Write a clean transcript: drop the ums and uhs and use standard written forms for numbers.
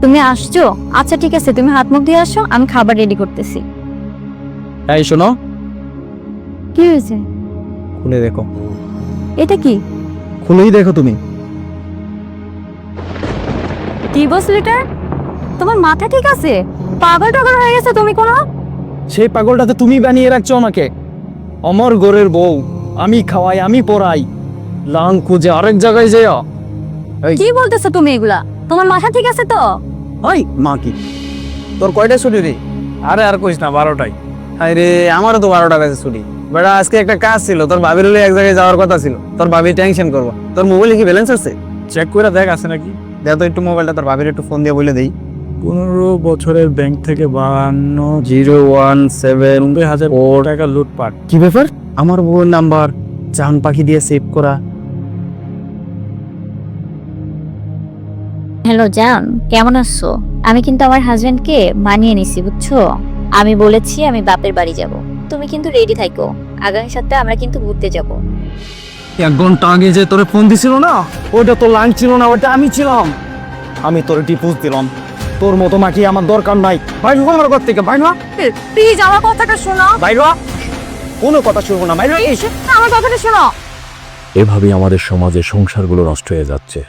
তুমি আসছো? আচ্ছা ঠিক আছে, তুমি হাত মুখ দিয়ে আসো, আমি খাবার রেডি করতেছি। এই শোনো, কি হয়েছে? খুলে দেখো। এটা কি? খুলেই দেখো তুমি। Divorce letter? তোমার মাথা ঠিক আছে? পাগল টাগল হয়ে গেছে তুমি কোনো? সেই পাগলটাতে তুমি বানিয়ে রাখছো আমাকে। অমর গোরের বউ, আমি খাওয়াই, আমি পড়াই, লাং খুঁজে আরেক জায়গায় যেও। এই কি বলতেছো তুমি এগুলা? তোমার মাথা ঠিক আছে তো? ওই মা কি তোর কয়টা ছুটি রে? আরে আর কইস না, 12টাই। আরে আমারও তো 12টা কাছে ছুটি। বেটা আজকে একটা কাজ ছিল, তোর ভাবির হলে এক জায়গায় যাওয়ার কথা ছিল। তোর ভাবি টেনশন করবো। তোর মোবাইলে কি ব্যালেন্স আছে? চেক করে দেখ আছে নাকি। দেখ তো একটু মোবাইলটা, তোর ভাবির একটু ফোন দিয়ে বলে দেই। 15 বছরের ব্যাংক থেকে 017 টাকা লুটপাট। কি ব্যাপার? আমার বউয়ের নাম্বার জান পাখি দিয়ে সেভ করা। হ্যালো জান, কেমন আছো? আমি কিন্তু আমার হাজবেন্ডকে মানিয়ে নিছি, বুঝছো? আমি বলেছি আমি বাপের বাড়ি যাব। তুমি কিন্তু রেডি থাকো, আগামী সপ্তাহে আমরা কিন্তু ঘুরতে যাব। 1 ঘন্টা আগে যে তোরে ফোন দিছিল না, ওইটা তো লাইন ছিল না, ওটা আমি ছিলাম। আমি তোরে টিপুস দিলাম। তোর মতো মাকি আমার দরকার নাই। বাইর হ আমার ঘর থেকে, বাইর হ। প্লিজ আমার কথাটা শোনো। বাইর হ। কোনো কথা শুনবো না, বাইর হ। আমার কথাটা শোনো। এভাবেই আমাদের সমাজে সংসারগুলো নষ্ট হয়ে যাচ্ছে।